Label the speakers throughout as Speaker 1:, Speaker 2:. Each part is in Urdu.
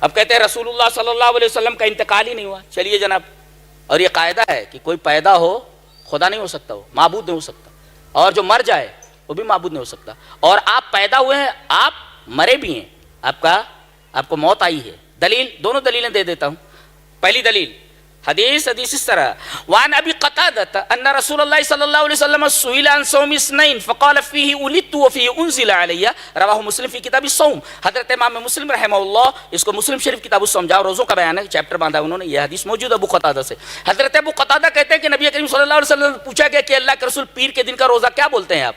Speaker 1: اب کہتے ہیں رسول اللہ صلی اللہ علیہ وسلم کا انتقال ہی نہیں ہوا. چلیے جناب, اور یہ قاعدہ ہے کہ کوئی پیدا ہو خدا نہیں ہو سکتا, وہ معبود نہیں ہو سکتا, اور جو مر جائے وہ بھی معبود نہیں ہو سکتا. اور آپ پیدا ہوئے ہیں, آپ مرے بھی ہیں, آپ کو موت آئی ہے. دلیل, دونوں دلیلیں دے دیتا ہوں. پہلی دلیل حدیث اس طرح, وعن ابی قتادہ ان رسول اللہ صلی اللہ علیہ وسلم سئل عن صوم اثنین فقال فیہ ولدت وفیہ انزل علی, رواہ مسلم فی کتاب الصوم. حضرت امام مسلم رحمہ اللہ, اس کو مسلم شریف کتاب الصوم, جاؤ روزوں کا بیان ہے, چیپٹر باندھا انہوں نے, یہ حدیث موجود ہے ابو قتادہ سے. حضرت ابو قتادہ کہتے ہیں کہ نبی کریم صلی اللہ علیہ وسلم پوچھا گیا کہ اللہ کے رسول پیر کے دن کا روزہ کیا بولتے ہیں آپ,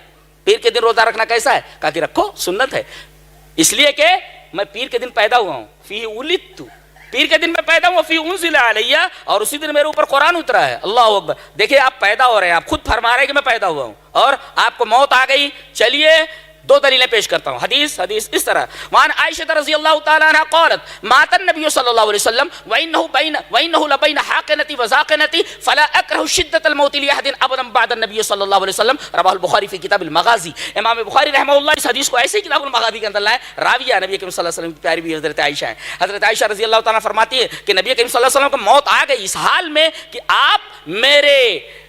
Speaker 1: پیر کے دن روزہ رکھنا کیسا ہے؟ کہا کہ رکھو, سنت ہے, اس لیے کہ میں پیر کے دن پیدا ہوا ہوں. فیہ ولدت, پیر کے دن میں پیدا ہوا, فی انزل علیہ, اور اسی دن میرے اوپر قرآن اترا ہے. اللہ اکبر. دیکھیں آپ پیدا ہو رہے ہیں, آپ خود فرما رہے ہیں کہ میں پیدا ہوا ہوں, اور آپ کو موت آ گئی. چلیے دو دلیلیں پیش کرتا ہوں. حدیث اس طرح, وعن عائشہ رضی اللہ تعالی عنہ قالت مات النبی صلی اللہ علیہ وسلم وانه لبین حاقنتی وزاقنتی فلا اکرہ شدت الموت لاحد ابدا بعد النبی صلی اللہ علیہ وسلم, رواہ البخاری فی کتاب المغازی. امام بخاری رحمہ اللہ اس حدیث کو ایسے ہی کتاب المغازی کے اندر لائے. راویہ نبی کریم صلی اللہ علیہ وسلم کی پیاری بھی حضرت عائشہ ہیں. حضرت عائشہ رضی اللہ تعالیٰ فرماتی ہے کہ نبی کریم صلی اللہ علیہ وسلم کو موت آ گئی اس حال میں کہ آپ میرے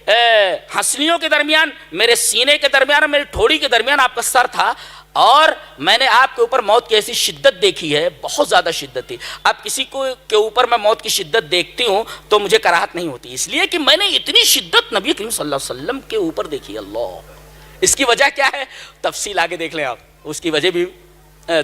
Speaker 1: ہنسلیوں کے درمیان, میرے سینے کے درمیان, میری ٹھوڑی کے درمیان آپ کا سر تھا, اور میں نے آپ کے اوپر موت کی ایسی شدت دیکھی ہے, بہت زیادہ شدت تھی. اب کسی کو کے اوپر میں موت کی شدت دیکھتی ہوں تو مجھے کراہت نہیں ہوتی, اس لیے کہ میں نے اتنی شدت نبی کریم صلی اللہ علیہ وسلم کے اوپر دیکھی. اللہ, اس کی وجہ کیا ہے؟ تفصیل آگے دیکھ لیں آپ, اس کی وجہ بھی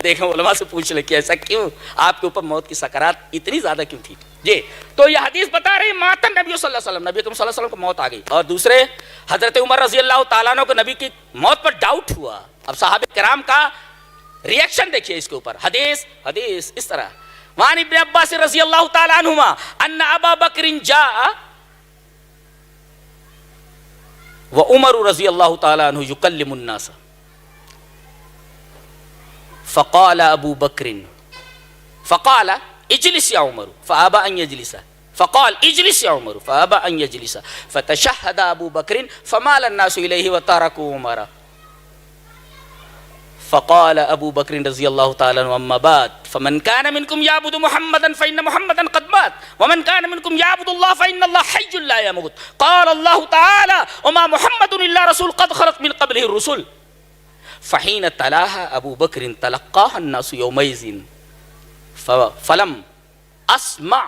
Speaker 1: دیکھیں, علماء سے پوچھ لیں کہ ایسا کیوں, آپ کے اوپر موت کی سکرات اتنی زیادہ کیوں تھی. جی, تو یہ حدیث بتا رہی مات النبی صلی اللہ علیہ وسلم, نبی کریم صلی اللہ علیہ وسلم کو موت آ گئی. اور دوسرے, حضرت عمر رضی اللہ تعالیٰ عنہ کو نبی کی موت پر ڈاؤٹ ہوا. اب صحابہ کرام کا ریئیکشن دیکھیے اس کے اوپر. حدیث اس طرح, وعن ابن عباس رضی اللہ تعالیٰ عنہما ان ابا بکر جاء وعمر رضی اللہ تعالیٰ عنہ یکلم الناس فقال ابو بکر فقال اجلس یا عمر فابى ان يجلس, فقال اجلس يا عمر فابى ان يجلس, فتشهد ابو بکر فمال الناس اليه وتركوا عمر. فقال ابو بکر رضی اللہ تعالی عنہ اما بعد فمن كان منكم يعبد محمدا فان محمدا قد مات ومن كان منكم يعبد الله فان الله حي لا يموت. قال الله تعالى وما محمد الا رسول قد خلت من قبله الرسل. فحين تلاها ابو بکر تلقاها الناس يومئذ فلم اسمع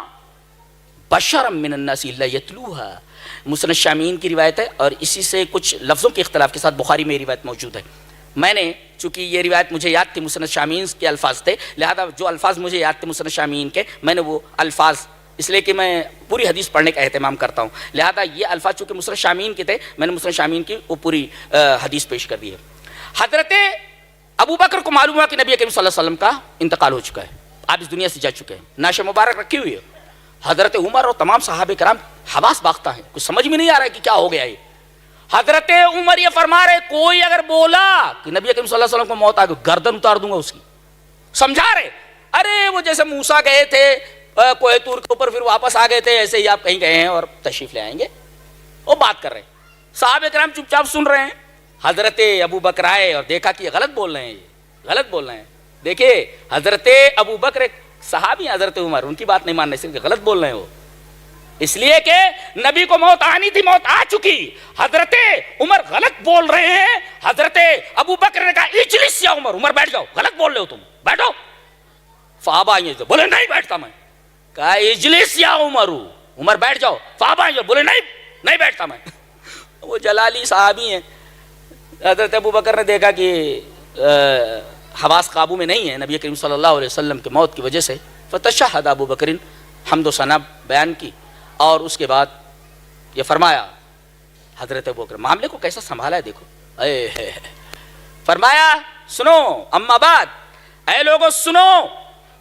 Speaker 1: بشرا من الناس الا يتلوها. مسند الشامین کی روایت ہے, اور اسی سے کچھ لفظوں کے اختلاف کے ساتھ بخاری میں یہ روایت موجود ہے. میں نے چونکہ یہ روایت مجھے یاد تھی, مسند الشامین کے الفاظ تھے, لہذا جو الفاظ مجھے یاد تھے مسند الشامین کے, میں نے وہ الفاظ, اس لیے کہ میں پوری حدیث پڑھنے کا اہتمام کرتا ہوں, لہذا یہ الفاظ چونکہ مسند الشامین کے تھے, میں نے مسند الشامین کی وہ پوری حدیث پیش کر دی ہے. حضرت ابو بکر کو معلوم ہوا کہ نبی کریم صلی اللہ علیہ وسلم کا انتقال ہو چکا ہے, آپ اس دنیا سے جا چکے ہیں, نعش مبارک رکھی ہوئی ہے. حضرت عمر اور تمام صحابہ کرام حواس باختہ ہیں, کچھ سمجھ میں نہیں آ رہا ہے کہ کیا ہو گیا یہ. حضرت عمر یہ فرما رہے, کوئی اگر بولا کہ نبی کریم صلی اللہ علیہ وسلم کو موت آ گئی, گردن اتار دوں گا اس کی. سمجھا رہے, ارے وہ جیسے موسیٰ گئے تھے کوہ طور کے اوپر, پھر واپس آ گئے تھے, ایسے ہی آپ کہیں گئے ہیں اور تشریف لے آئیں گے. وہ بات کر رہے ہیں, صحابہ کرام چپ چاپ سن رہے ہیں. حضرت ابو بکر آئے اور دیکھا کہ یہ غلط بول رہے ہیں, یہ غلط بول رہے ہیں. دیکھیے حضرت ابو بکر صحابی, حضرت عمر ان کی بات نہیں ماننے سے غلط بول رہے ہیں وہ, اس لیے کہ نبی کو موت آنی تھی, موت آ چکی. حضرت عمر غلط بول رہے ہیں, حضرت ابو بکر نے کہا اجلس یا عمر, عمر بیٹھ جاؤ, غلط بول رہے ہو تم, بیٹھو. فابا بولے نہیں بیٹھتا میں. کہا اجلس یا عمر, عمر بیٹھ جاؤ. فابا بولے نہیں بیٹھتا میں. وہ جلالی صحابی ہیں. حضرت ابو بکر نے دیکھا کہ حواس قابو میں نہیں ہے نبی کریم صلی اللہ علیہ وسلم کی موت کی وجہ سے, فتشہد ابو بکر, حمد و ثنا بیان کی, اور اس کے بعد یہ فرمایا. حضرت ابو بکر معاملے کو کیسا سنبھالا ہے دیکھو. فرمایا سنو, اما بعد, اے لوگو سنو,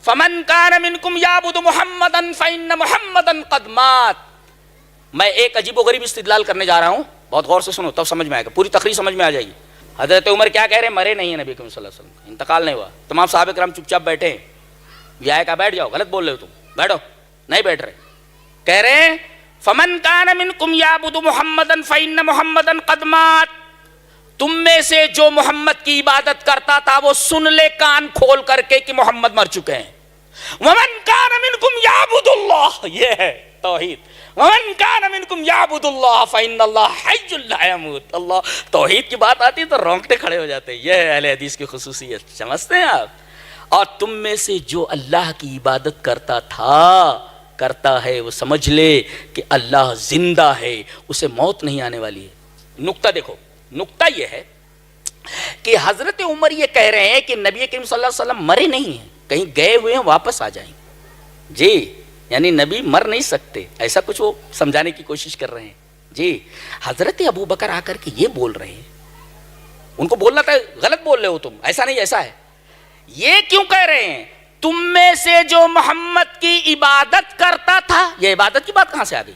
Speaker 1: فمن کان منکم یعبد محمدا فإن محمدا قد مات. میں ایک عجیب و غریب استدلال کرنے جا رہا ہوں, بہت غور سے سنو تب سمجھ میں آئے گا, پوری تقریر سمجھ میں آ جائے گی. حضرت عمر کیا کہہ رہے ہیں, مرے نہیں ہیں نبی کریم صلی اللہ علیہ وسلم, انتقال نہیں ہوا. تمام صحابہ کرام چپ چاپ بیٹھے ہیں. یہ آئے کہا بیٹھ جاؤ, غلط بول رہے ہو تم, بیٹھو. نہیں بیٹھ رہے. کہہ رہے ہیں فمن کان منکم یعبد محمدا فإن محمدا قد مات. تم میں سے جو محمد کی عبادت کرتا تھا وہ سن لے کان کھول کر کے کہ محمد مر چکے ہیں. ومن کان منکم یعبد اللہ، یہ ہے توحید۔ ومن کان منکم یعبد اللہ فإن اللہ حی لا یموت۔ اللہ توحید کی بات آتی ہے تو رونگٹے کھڑے ہو جاتے ہیں، یہ ہے اہل حدیث کی خصوصیت، سمجھتے ہیں آپ؟ اور تم میں سے جو اللہ کی عبادت کرتا تھا، کرتا ہے، وہ سمجھ لے کہ اللہ زندہ ہے، اسے موت نہیں آنے والی ہے۔ نقطہ دیکھو، نقطہ یہ ہے کہ حضرت عمر یہ کہہ رہے ہیں کہ نبی کریم صلی اللہ علیہ وسلم مرے نہیں ہیں، کہیں گئے ہوئے ہیں، واپس آ جائیں۔ جی، یعنی نبی مر نہیں سکتے، ایسا کچھ وہ سمجھانے کی کوشش کر رہے ہیں۔ جی، حضرت ابو بکر آ کر کے یہ بول رہے ہیں، ان کو بولنا تھا غلط بول رہے ہو تم، ایسا نہیں، ایسا ہے۔ یہ کیوں کہہ رہے ہیں؟ تم میں سے جو محمد کی عبادت کرتا تھا، یہ عبادت کی بات کہاں سے آ گئی؟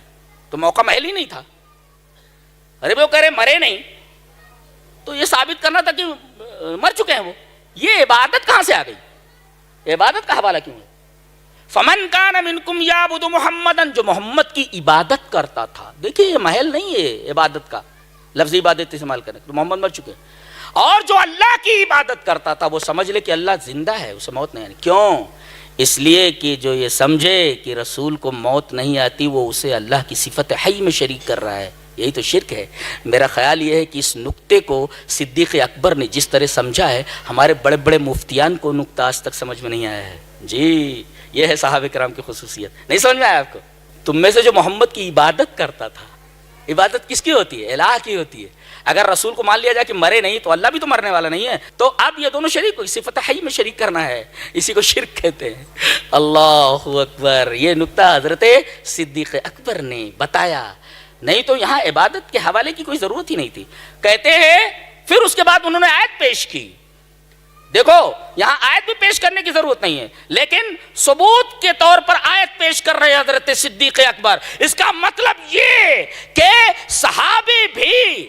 Speaker 1: تو موقع محل ہی نہیں تھا۔ ارے وہ کہہ رہے مرے نہیں، تو یہ ثابت کرنا تھا کہ مر چکے ہیں وہ، یہ عبادت کہاں سے آ گئی؟ عبادت کا حوالہ کیوں ہے؟ فمن کان منکم یعبد محمدن، جو محمد کی عبادت کرتا تھا۔ دیکھیے یہ محل نہیں ہے عبادت کا، لفظ عبادت استعمال کرنے، تو محمد مر چکے ہیں۔ اور جو اللہ کی عبادت کرتا تھا وہ سمجھ لے کہ اللہ زندہ ہے، اسے موت نہیں آنی۔ کیوں؟ اس لیے کہ جو یہ سمجھے کہ رسول کو موت نہیں آتی، وہ اسے اللہ کی صفت حی میں شریک کر رہا ہے، یہی تو شرک ہے۔ میرا خیال یہ ہے کہ اس نقطے کو صدیق اکبر نے جس طرح سمجھا ہے، ہمارے بڑے بڑے مفتیان کو نقطہ آج تک سمجھ میں نہیں آیا ہے۔ جی، یہ ہے صحابہ کرام کی خصوصیت، نہیں سمجھ میں آیا آپ کو؟ تم میں سے جو محمد کی عبادت کرتا تھا، عبادت کس کی ہوتی ہے؟ الہ کی ہوتی ہے۔ اگر رسول کو مان لیا جائے کہ مرے نہیں تو اللہ بھی تو مرنے والا نہیں ہے، تو اب یہ دونوں شریک کو صفت حی میں شریک کرنا ہے، اسی کو شرک کہتے ہیں۔ اللہ اکبر، یہ نقطہ حضرت صدیق اکبر نے بتایا، نہیں تو یہاں عبادت کے حوالے کی کوئی ضرورت ہی نہیں تھی۔ کہتے ہیں پھر اس کے بعد انہوں نے آیت پیش کی، دیکھو یہاں آیت بھی پیش کرنے کی ضرورت نہیں ہے، لیکن ثبوت کے طور پر آیت پیش کر رہے حضرت صدیق اکبر۔ اس کا مطلب یہ کہ صحابی بھی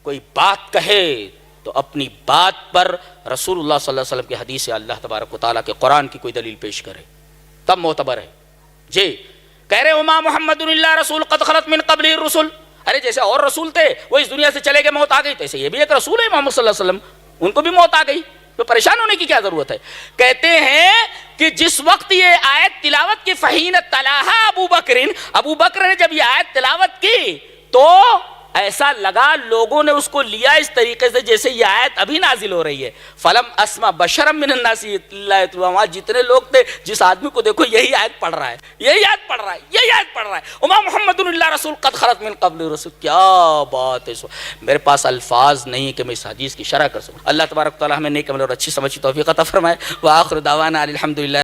Speaker 1: کوئی بات کہے تو اپنی بات پر رسول اللہ صلی اللہ علیہ وسلم کی حدیث یا اللہ تبارک و تعالیٰ کے قرآن کی کوئی دلیل پیش کرے، تب معتبر ہے۔ جی، کہہ رہے وما محمد اللہ رسول قد خلت من قبل الرسل، ارے جیسے اور رسول تھے وہ اس دنیا سے چلے گئے، موت آ گئی، تو ایسے یہ بھی ایک رسول ہے محمد صلی اللہ علیہ وسلم، ان کو بھی موت آ گئی، تو پریشان ہونے کی کیا ضرورت ہے؟ کہتے ہیں کہ جس وقت یہ آیت تلاوت کی فحین تلاہا ابو بکر نے جب یہ آیت تلاوت کی تو ایسا لگا لوگوں نے اس کو لیا اس طریقے سے جیسے یہ آیت ابھی نازل ہو رہی ہے۔ فلم اسمع بشرا من الناس الا يتلوها، وہاں جتنے لوگ تھے جس آدمی کو دیکھو یہی آیت پڑھ رہا ہے، یہی آیت پڑھ رہا ہے، یہی آیت پڑھ رہا ہے، وما محمد الا رسول قد خلت من قبل الرسل۔ کیا بات ہے! میرے پاس الفاظ نہیں کہ میں اس حدیث کی شرح کر سکوں۔ اللہ تبارک و تعالی ہمیں نیک عمل اور اچھی سمجھ کی توفیق عطا فرمائے۔ وآخر دعوانا الحمدللہ۔